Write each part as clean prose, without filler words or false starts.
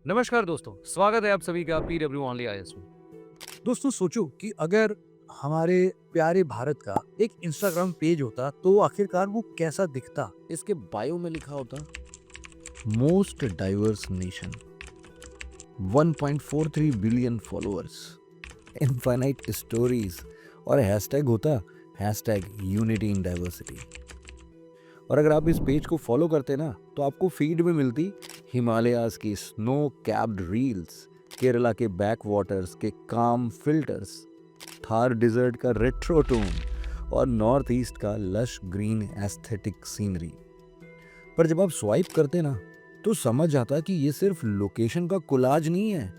नमस्कार दोस्तों, स्वागत है आप सभी का पीडब्ल्यू ओनली आईएएस में। दोस्तों सोचो कि अगर हमारे प्यारे भारत का एक इंस्टाग्राम पेज होता तो आखिरकार वो कैसा दिखता। इसके बायो में लिखा होता most diverse nation, 1.43 billion followers, infinite stories और हैशटैग होता हैशटैग यूनिटी इन डाइवर्सिटी। और अगर आप इस पेज को फॉलो करते ना तो आपको फीड में मिलती हिमालयाज की स्नो कैप्ड रील्स, केरला के बैक वाटर्स के काम फिल्टर्स, थार डिजर्ट का रेट्रो टोन और नॉर्थ ईस्ट का लश ग्रीन एस्थेटिक सीनरी। पर जब आप स्वाइप करते ना तो समझ आता कि ये सिर्फ लोकेशन का कोलाज नहीं है,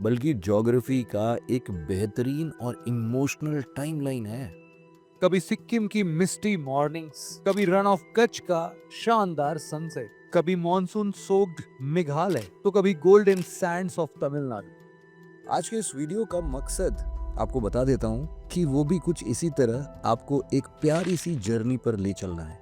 बल्कि ज्योग्राफी का एक बेहतरीन और इमोशनल टाइमलाइन है। कभी सिक्किम की मिस्टी मॉर्निंग्स, कभी रन ऑफ कच्छ का शानदार सनसेट, कभी मॉनसून सोक्ड मेघालय, तो कभी गोल्डन सैंड्स ऑफ तमिलनाडु। आज के इस वीडियो का मकसद आपको बता देता हूँ कि वो भी कुछ इसी तरह आपको एक प्यारी सी जर्नी पर ले चलना है,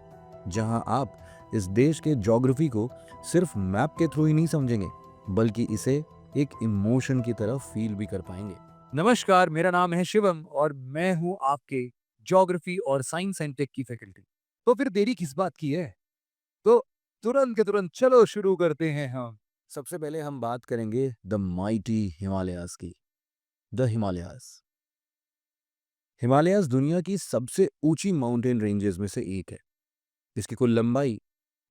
जहाँ आप इस देश के ज्योग्राफी को सिर्फ मैप के थ्रू ही नहीं समझेंगे, बल्कि इसे एक इमोशन की तरह फील भी कर पाएंगे। नमस्कार, मेरा नाम है शिवम और मैं हूँ आपके ज्योग्राफी और साइंस एंड टेक की फैकल्टी। तो फिर देरी किस बात की है? तो तुरंत के तुरंत चलो शुरू करते हैं हम। सबसे पहले हम बात करेंगे द माइटी हिमालयाज की। द हिमालयाज दुनिया की सबसे ऊंची माउंटेन रेंजेस में से एक है। इसकी कुल लंबाई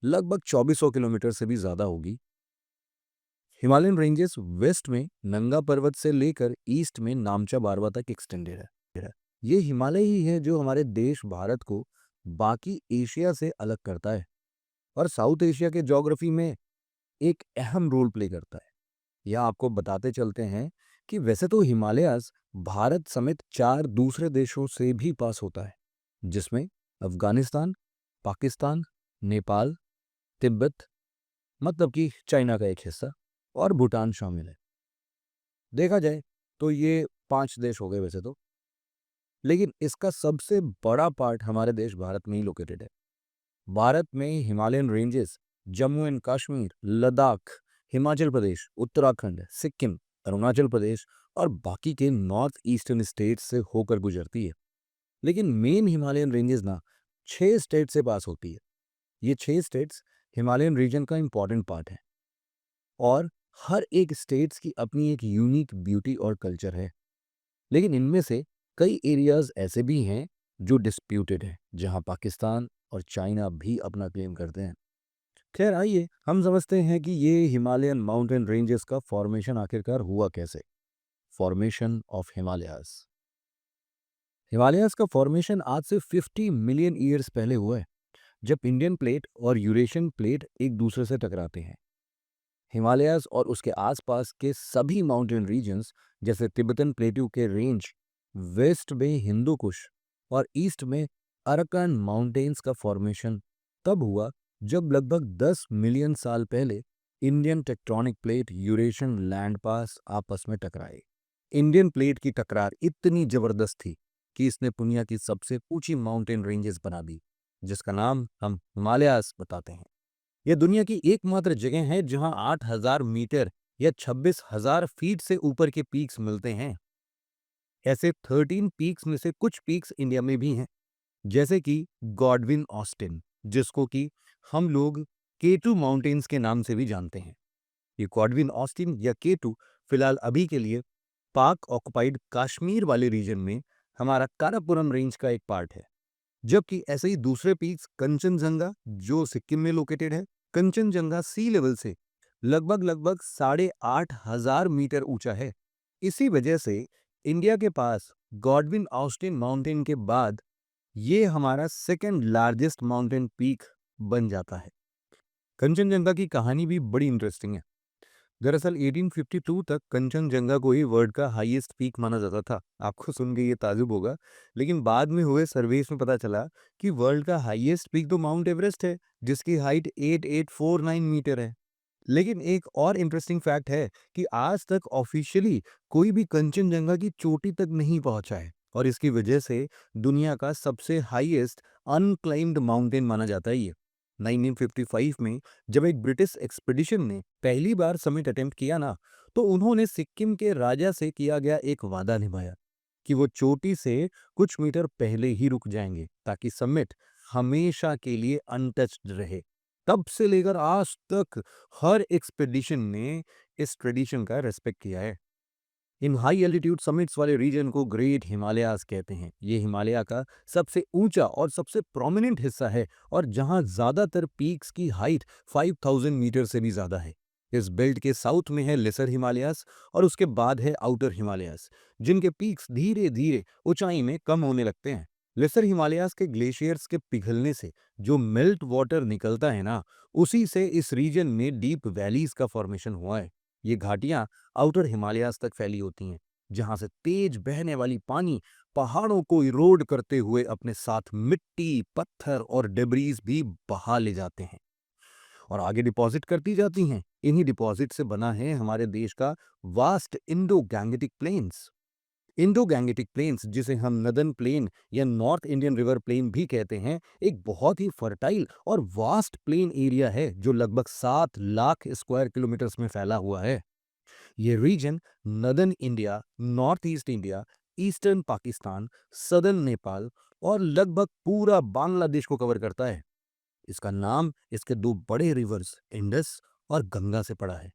लगभग 2400 किलोमीटर से भी ज्यादा होगी। हिमालयन रेंजेस वेस्ट में नंगा पर्वत से लेकर ईस्ट में नामचा बारवा तक एक्सटेंडेड है। ये हिमालय ही है जो हमारे देश भारत को बाकी एशिया से अलग करता है और साउथ एशिया के ज्योग्राफी में एक अहम रोल प्ले करता है। यह आपको बताते चलते हैं कि वैसे तो हिमालयाज भारत समेत 4 दूसरे देशों से भी पास होता है, जिसमें अफगानिस्तान, पाकिस्तान, नेपाल, तिब्बत मतलब कि चाइना का एक हिस्सा और भूटान शामिल है। देखा जाए तो ये 5 देश हो गए वैसे तो, लेकिन इसका सबसे बड़ा पार्ट हमारे देश भारत में ही लोकेटेड है। भारत में हिमालयन रेंजेस जम्मू एंड कश्मीर, लद्दाख, हिमाचल प्रदेश, उत्तराखंड, सिक्किम, अरुणाचल प्रदेश और बाकी के नॉर्थ ईस्टर्न स्टेट से होकर गुजरती है। लेकिन मेन हिमालयन रेंजेस ना 6 स्टेट से पास होती है। ये 6 स्टेट्स हिमालयन रीजन का इंपॉर्टेंट पार्ट है और हर एक स्टेट्स की अपनी एक यूनिक ब्यूटी और कल्चर है। लेकिन इनमें से कई एरियाज ऐसे भी हैं जो डिस्प्यूटेड हैं, जहां पाकिस्तान और चाइना भी अपना क्लेम करते हैं। खैर आइए हम समझते हैं कि ये हिमालयन माउंटेन रेंजेस का फॉर्मेशन आखिरकार हुआ कैसे। Formation of Himalayas. हिमालयाज का फॉर्मेशन आज से 50 मिलियन ईयर्स पहले हुआ है, जब इंडियन प्लेट और यूरेशियन प्लेट एक दूसरे से टकराते हैं। हिमालयाज और उसके आसपास के सभी माउंटेन रीजन्स जैसे तिब्बतन प्लेट्यू के रेंज, वेस्ट में हिंदू कुश और ईस्ट में अराकान माउंटेन्स का फॉर्मेशन तब हुआ जब लगभग 10 मिलियन साल पहले Indian tectonic plate Eurasian landmass आपस में टकराए। इंडियन प्लेट की टकरार इतनी जबरदस्त थी कि इसने दुनिया की सबसे ऊंची माउंटेन रेंजेस बना दी, जिसका नाम हम हिमालयाज बताते हैं। यह दुनिया की एकमात्र जगह है जहां 8,000 मीटर या 26,000 फीट से ऊपर के पीक्स मिलते हैं। ऐसे 13 पीक्स में से कुछ पीक्स इंडिया में भी हैं, जैसे कि गॉडविन ऑस्टिन, जिसको कि हम लोग केटू माउंटेन्स के नाम से भी जानते हैं। ये गॉडविन ऑस्टिन या केटू फिलहाल अभी के लिए पाक ऑक्युपाइड कश्मीर वाले रीजन में हमारा काराकोरम रेंज का एक पार्ट है। जबकि ऐसे ही दूसरे पीक्स कंचनजंगा जो सिक्किम में लोकेटेड है, कंचनजंगा सी लेवल से लगभग लगभग 8,500 मीटर ऊंचा है। इसी वजह से इंडिया के पास गॉडविन ऑस्टिन माउंटेन के बाद ये हमारा सेकेंड लार्जेस्ट माउंटेन पीक बन जाता है। कंचनजंगा की कहानी भी बड़ी इंटरेस्टिंग है। दरअसल 1852 तक कंचनजंगा को ही वर्ल्ड का हाईएस्ट पीक माना जाता था। आपको सुन के ये ताजुब होगा, लेकिन बाद में हुए सर्वेस में पता चला कि वर्ल्ड का हाईएस्ट पीक तो माउंट एवरेस्ट है, जिसकी हाइट 8849 मीटर है। लेकिन एक और इंटरेस्टिंग फैक्ट है कि आज तक ऑफिशियली कोई भी कंचनजंगा की चोटी तक नहीं पहुंचा है और इसकी वजह से दुनिया का सबसे हाईएस्ट अनक्लाइम्ड माउंटेन माना जाता है ये। 1955 में जब एक ब्रिटिश एक्सपीडिशन ने पहली बार समिट अटेम्प्ट किया ना, तो उन्होंने सिक्किम के राजा से किया गया एक वादा निभाया कि वो चोटी से कुछ मीटर पहले ही रुक जाएंगे ताकि समिट हमेशा के लिए अनटच्ड रहे। तब से लेकर आज तक हर एक्सपीडिशन ने इस ट्रेडिशन का रेस्पेक्ट किया है। इन हाई एल्टीट्यूड समिट्स वाले रीजन को ग्रेट हिमालयाज कहते हैं। ये हिमालय का सबसे ऊंचा और सबसे प्रोमिनेंट हिस्सा है और जहां ज्यादातर पीक्स की हाइट 5000 मीटर से भी ज्यादा है। इस बेल्ट के साउथ में है लेसर हिमालयाज और उसके बाद है आउटर हिमालयाज, जिनके पीक्स धीरे धीरे ऊंचाई में कम होने लगते हैं। लेसर हिमालयाज के ग्लेशियर्स के पिघलने से जो मेल्ट वाटर निकलता है ना, उसी से इस रीजन में डीप वैलीज का फॉर्मेशन हुआ है। ये घाटियां आउटर हिमालयाज तक फैली होती हैं, जहां से तेज बहने वाली पानी पहाड़ों को इरोड करते हुए अपने साथ मिट्टी, पत्थर और डेब्रीज भी बहा ले जाते हैं और आगे डिपॉजिट करती जाती हैं। इन्हीं डिपॉजिट से बना है हमारे देश का vast Indo Gangetic plains. Indo Gangetic plains, जिसे हम नदन प्लेन या नॉर्थ इंडियन रिवर प्लेन भी कहते हैं, एक बहुत ही फर्टाइल और वास्ट प्लेन एरिया है जो लगभग 7 लाख स्क्वायर किलोमीटर्स में फैला हुआ है। ये region northern India, north east India, eastern Pakistan, southern Nepal और लगभग पूरा बांग्लादेश को कवर करता है। इसका नाम इसके दो बड़े रिवर्स इंडस और गंगा से पड़ा है।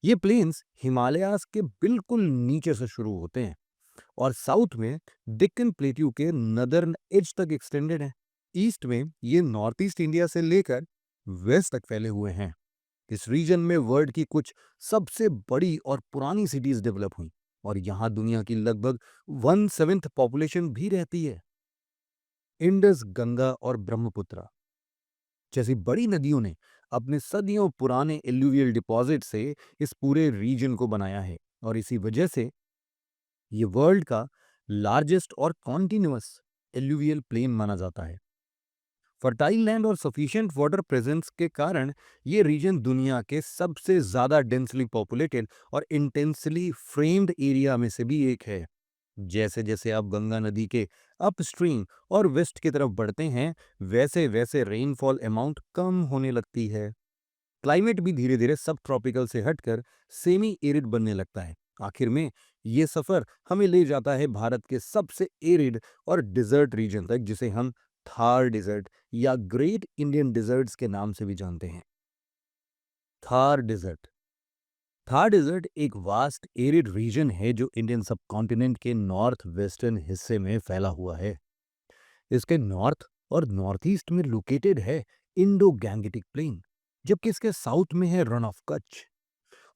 ये प्लेन्स हिमालयाज के बिल्कुल नीचे से शुरू होते हैं और साउथ में डेक्कन प्लेट्यू के नदर्न एज तक एक्सटेंडेड है। ईस्ट में ये नॉर्थ ईस्ट इंडिया से लेकर वेस्ट तक फैले हुए हैं। इस रीजन में वर्ल्ड की कुछ सबसे बड़ी और पुरानी सिटीज डेवलप हुई और यहां दुनिया की लगभग 1/7 पॉपुलेशन भी रहती है। इंडस, गंगा और ब्रह्मपुत्र जैसी बड़ी नदियों ने अपने सदियों पुराने एल्यूवियल डिपॉजिट से इस पूरे रीजन को बनाया है और इसी वजह से ये वर्ल्ड का लार्जेस्ट और कॉन्टिन्यूअस एल्यूवियल प्लेन माना जाता है। फर्टाइल लैंड और सफिशिएंट वाटर प्रेजेंस के कारण ये रीजन दुनिया के सबसे ज्यादा डेंसली पॉपुलेटेड और इंटेंसली फ्रेम्ड एरिया में से भी एक है। जैसे जैसे आप गंगा नदी के अपस्ट्रीम और वेस्ट की तरफ बढ़ते हैं, वैसे वैसे रेनफॉल अमाउंट कम होने लगती है। क्लाइमेट भी धीरे धीरे सब ट्रॉपिकल से हटकर सेमी एरिड बनने लगता है। आखिर में ये सफर हमें ले जाता है भारत के सबसे एरिड और डिजर्ट रीजन तक, जिसे हम थार डिजर्ट या ग्रेट इंडियन डिजर्ट्स के नाम से भी जानते हैं। थार डिजर्ट थार डिजर्ट एक वास्ट एरिड रीजन है जो इंडियन सबकॉन्टिनेंट के नॉर्थ वेस्टर्न हिस्से में फैला हुआ है। इसके नॉर्थ और नॉर्थ ईस्ट में लोकेटेड है इंडो गैंगेटिक प्लेन, जबकि इसके साउथ में है रन ऑफ कच्छ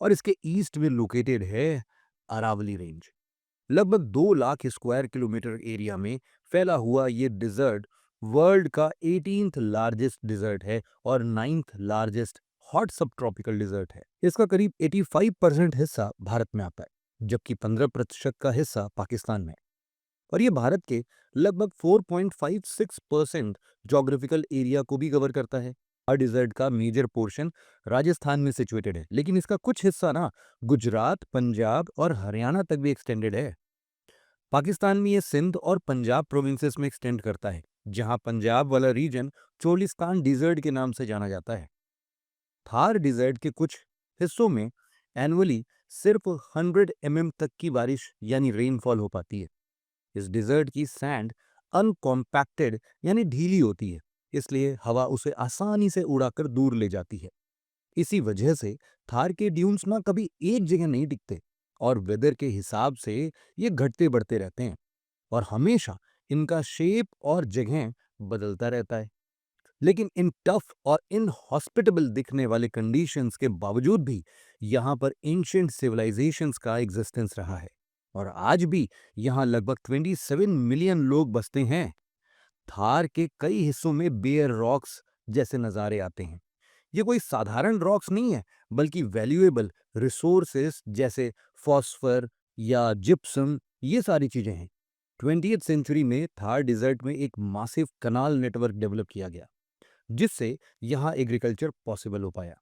और इसके ईस्ट में लोकेटेड है अरावली रेंज। लगभग 2 लाख स्क्वायर किलोमीटर एरिया में फैला हुआ ये डिजर्ट वर्ल्ड का 18th लार्जेस्ट डिजर्ट है और 9th लार्जेस्ट हॉट सब ट्रॉपिकल डिजर्ट है। इसका करीब 85% हिस्सा भारत में आता है, जबकि 15% का हिस्सा पाकिस्तान में, और ये भारत के लगभग 4.56% ज्योग्राफिकल एरिया को भी कवर करता है। थार डिजर्ट का मेजर पोर्शन राजस्थान में सिचुएटेड है, लेकिन इसका कुछ हिस्सा ना गुजरात, पंजाब और हरियाणा तक भी एक्सटेंडेड है। पाकिस्तान में ये सिंध और पंजाब प्रोविंसेस में एक्सटेंड करता है, जहां पंजाब वाला रीजन चोलिस्तान डिजर्ट के नाम से जाना जाता है। थार डिजर्ट के कुछ हिस्सों में एनुअली सिर्फ 100 mm तक की बारिश यानी रेनफॉल हो पाती है। इस डिजर्ट की सैंड अनकॉम्पैक्टेड यानी ढीली होती है, इसलिए हवा उसे आसानी से उड़ाकर दूर ले जाती है। इसी वजह से थार के ड्यून्स ना कभी एक जगह नहीं टिकते और वेदर के हिसाब से ये घटते बढ़ते रहते हैं और हमेशा इनका शेप और जगह बदलता रहता है। लेकिन इन टफ और इनहॉस्पिटेबल दिखने वाले कंडीशंस के बावजूद भी यहाँ पर एंशिएंट सिविलाइजेशंस का एग्जिस्टेंस रहा है और आज भी यहाँ लगभग 27 मिलियन लोग बसते हैं। थार के कई हिस्सों में बेयर रॉक्स जैसे नज़ारे आते हैं। ये कोई साधारण रॉक्स नहीं है, बल्कि वैल्यूएबल रिसोर्सेस जैसे फॉस्फर या जिप्सम, ये सारी चीजें हैं। 20th सेंचुरी में थार डिजर्ट में एक मासिव कनाल नेटवर्क डेवलप किया गया, जिससे यहाँ एग्रीकल्चर पॉसिबल हो पाया,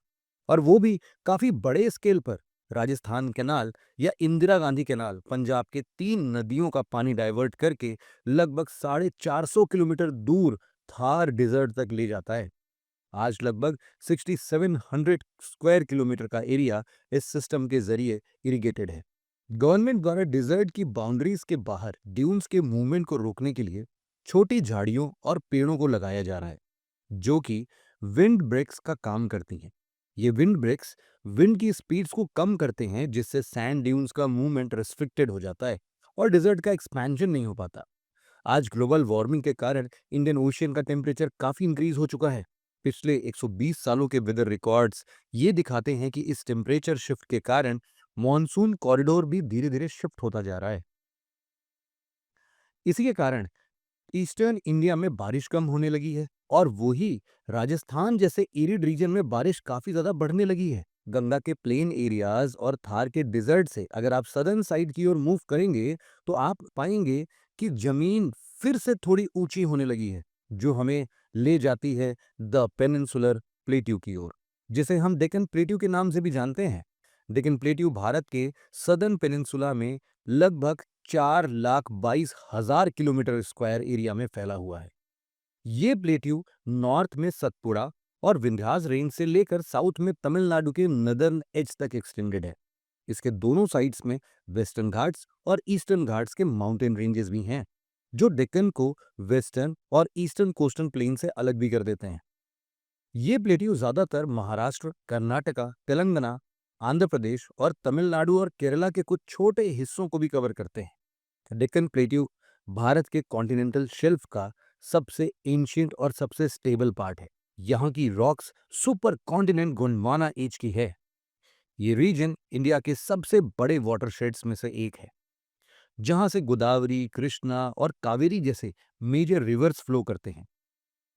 और वो भी काफी बड़े स्केल पर। राजस्थान कैनाल या इंदिरा गांधी कैनाल पंजाब के 3 नदियों का पानी डाइवर्ट करके लगभग 450 किलोमीटर दूर थार डिजर्ट तक ले जाता है। आज लगभग 6700 स्क्वायर किलोमीटर का एरिया इस सिस्टम के जरिए इरिगेटेड है। गवर्नमेंट द्वारा डिजर्ट की बाउंड्रीज के बाहर ड्यून्स के मूवमेंट को रोकने के लिए छोटी झाड़ियों और पेड़ों को लगाया जा रहा है, जो कि विंड ब्रेक्स का काम करती हैं। ये विंड ब्रेक्स विंड की स्पीड्स को कम करते हैं, जिससे सैंड ड्यून्स का मूवमेंट रिस्ट्रिक्टेड हो जाता है और डिजर्ट का एक्सपेंशन नहीं हो पाता। आज ग्लोबल वार्मिंग के कारण इंडियन ओशियन का टेम्परेचर काफी इंक्रीज हो चुका है। पिछले 120 सालों के वेदर रिकॉर्ड्स ये दिखाते हैं कि इस टेम्परेचर शिफ्ट के कारण मॉनसून कॉरिडोर भी धीरे धीरे शिफ्ट होता जा रहा है। इसी के कारण ईस्टर्न इंडिया में बारिश कम होने लगी है और वही राजस्थान जैसे एरिड रीजन में बारिश काफी ज्यादा बढ़ने लगी है। गंगा के प्लेन एरियाज और थार के डिजर्ट से अगर आप सदर्न साइड की ओर मूव करेंगे तो आप पाएंगे कि जमीन फिर से थोड़ी ऊंची होने लगी है, जो हमें ले जाती है द पेनिनसुलर प्लेट्यू की ओर, जिसे हम डेक्कन प्लेट्यू के नाम से भी जानते हैं। डेक्कन प्लेट्यू भारत के सदर्न पेनिनसुला में लगभग 4,22,000 किलोमीटर स्क्वायर एरिया में फैला हुआ है। ये प्लेट्यू नॉर्थ में सतपुड़ा और विंध्यास रेंज से लेकर साउथ में तमिलनाडु के नदर्न एज तक एक्सटेंडेड है। इसके दोनों साइड्स में वेस्टर्न घाट्स और ईस्टर्न घाट्स के माउंटेन रेंजेस भी हैं, जो डेक्कन को वेस्टर्न और ईस्टर्न कोस्टल प्लेन से अलग भी कर देते हैं। ये प्लेट्यू ज्यादातर महाराष्ट्र, कर्नाटका, तेलंगाना, आंध्र प्रदेश और तमिलनाडु और केरला के कुछ छोटे हिस्सों को भी कवर करते हैं। डेक्कन प्लेट्यू भारत के कॉन्टिनेंटल शेल्फ का सबसे एंशिएंट और सबसे स्टेबल पार्ट है। यहाँ की rocks supercontinent Gondwana age की है। ये रीजन इंडिया के सबसे बड़े वाटरशेड्स में से एक है, जहां से गोदावरी, कृष्णा और कावेरी जैसे मेजर रिवर्स फ्लो करते हैं।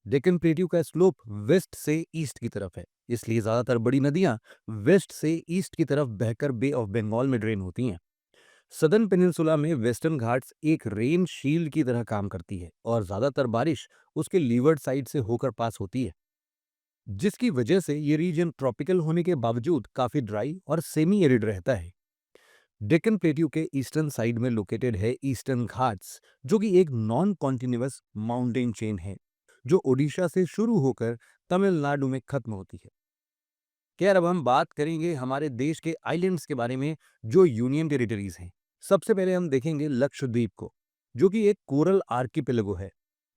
डेक्कन प्लेट्यू का स्लोप वेस्ट से ईस्ट की तरफ है, इसलिए ज्यादातर बड़ी नदियां वेस्ट से ईस्ट की तरफ बहकर बे ऑफ बंगाल में ड्रेन होती हैं। सदर्न पेनिनसुला में वेस्टर्न घाट्स एक रेन शील्ड की तरह काम करती है और ज्यादातर बारिश उसके लीवर्ड साइड से होकर पास होती है, जिसकी वजह से ये रीजन ट्रॉपिकल होने के बावजूद काफी ड्राई और सेमी एरिड रहता है। डेक्कन प्लेट्यू के ईस्टर्न साइड में लोकेटेड है ईस्टर्न घाट्स, जो कि एक नॉन कॉन्टिन्यूअस माउंटेन चेन है, जो ओडिशा से शुरू होकर तमिलनाडु में खत्म होती है। खैर, अब हम बात करेंगे हमारे देश के आइलैंड्स के बारे में, जो यूनियन टेरिटरीज हैं। सबसे पहले हम देखेंगे लक्षद्वीप को, जो कि एक कोरल आर्किपेलगो है।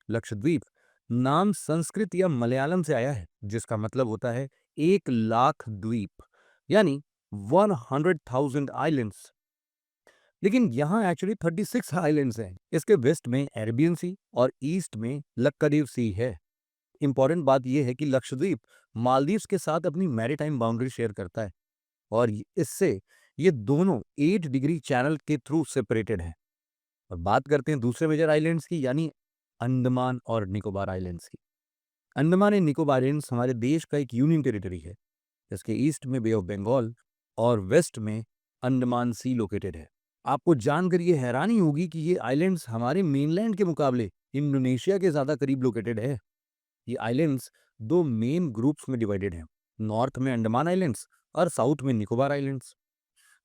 लक्षद्वीप नाम संस्कृत या मलयालम से आया है, जिसका मतलब होता है 1,00,000 द्वीप, यानी 100,000 आइलैंड्स। लेकिन यहाँ एक्चुअली 36 आइलैंड्स हैं। इसके वेस्ट में अरेबियन सी और ईस्ट में लक्कादीव सी है। इंपॉर्टेंट बात यह है कि लक्षद्वीप मालदीव्स के साथ अपनी मैरीटाइम बाउंड्री शेयर करता है और इससे ये दोनों 8 डिग्री चैनल के थ्रू सेपरेटेड हैं। और बात करते हैं दूसरे मेजर आइलैंड्स की, यानी अंडमान और निकोबार आइलैंड्स की। अंडमान एंड निकोबार आइलैंड्स हमारे देश का एक यूनियन टेरिटरी है। इसके ईस्ट में बे ऑफ बंगाल और वेस्ट में अंडमान सी लोकेटेड है। आपको जानकर ये हैरानी होगी कि ये आइलैंड्स हमारे मेनलैंड के मुकाबले इंडोनेशिया के ज्यादा करीब लोकेटेड है। ये आइलैंड्स दो मेन ग्रुप्स में डिवाइडेड हैं, नॉर्थ में अंडमान आइलैंड्स और साउथ में निकोबार आइलैंड्स,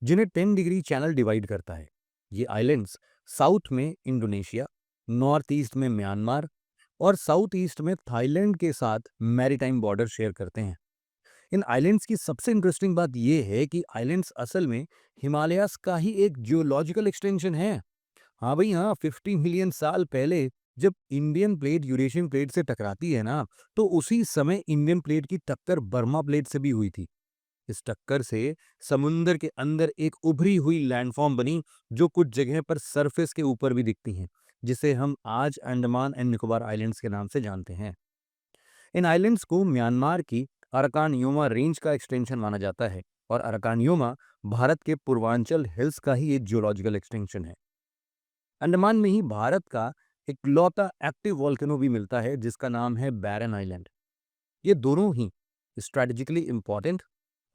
जिन्हें 10 डिग्री चैनल डिवाइड करता है। ये आइलैंड्स साउथ में इंडोनेशिया, नॉर्थ ईस्ट में म्यांमार और साउथ ईस्ट में थाईलैंड के साथ मैरीटाइम बॉर्डर शेयर करते हैं। इन आइलैंड्स की सबसे इंटरेस्टिंग बात यह है कि आइलैंड्स असल में हिमालयास का ही एक जियोलॉजिकल एक्सटेंशन है। हाँ भाई हाँ, 50 मिलियन साल पहले जब इंडियन प्लेट यूरेशियन प्लेट से टकराती है ना, तो उसी समय इंडियन प्लेट की टक्कर बर्मा प्लेट से भी हुई थी। इस टक्कर से समुंदर के अंदर एक उभरी हुई लैंडफॉर्म बनी, जो कुछ जगह पर सरफेस के ऊपर भी दिखती हैं, जिसे हम आज अंडमान एंड निकोबार आइलैंड्स के नाम से जानते हैं। इन आइलैंड्स को म्यांमार की अराकान योमा रेंज का एक्सटेंशन माना जाता है और अराकान योमा भारत के पूर्वांचल हिल्स का ही एक जियोलॉजिकल एक्सटेंशन है। अंडमान में ही भारत का इकलौता एक्टिव वॉल्केनो भी मिलता है, जिसका नाम है बैरन आइलैंड। ये दोनों ही स्ट्रैटेजिकली इंपॉर्टेंट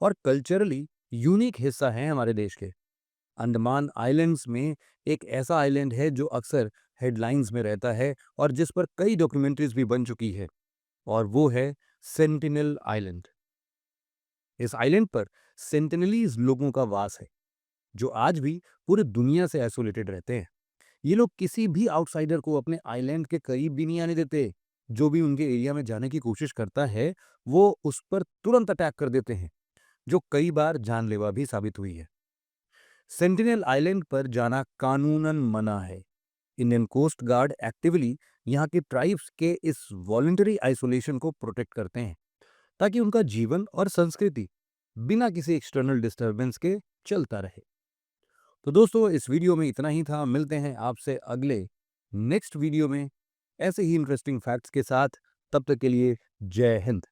और कल्चरली यूनिक हिस्सा है हमारे देश के। अंडमान आइलैंड्स में एक ऐसा आइलैंड है जो अक्सर हेडलाइंस में रहता है और जिस पर कई डॉक्यूमेंट्रीज भी बन चुकी है, और वो है सेंटिनल आइलैंड। इस आइलैंड पर सेंटिनलीज लोगों का वास है, जो आज भी पूरी दुनिया से आइसोलेटेड रहते हैं। ये लोग किसी भी आउटसाइडर को अपने आइलैंड के करीब भी नहीं आने देते। जो भी उनके एरिया में जाने की कोशिश करता है वो उस पर तुरंत अटैक कर देते हैं, जो कई बार जानलेवा भी साबित हुई है। सेंटिनल आइलैंड पर जाना कानूनन मना है। इंडियन कोस्ट गार्ड एक्टिवली यहाँ के ट्राइब्स के इस वॉलंटरी आइसोलेशन को प्रोटेक्ट करते हैं, ताकि उनका जीवन और संस्कृति बिना किसी एक्सटर्नल डिस्टरबेंस के चलता रहे। तो दोस्तों, इस वीडियो में इतना ही था। मिलते हैं आपसे अगले नेक्स्ट वीडियो में ऐसे ही इंटरेस्टिंग फैक्ट्स के साथ। तब तक के लिए जय हिंद।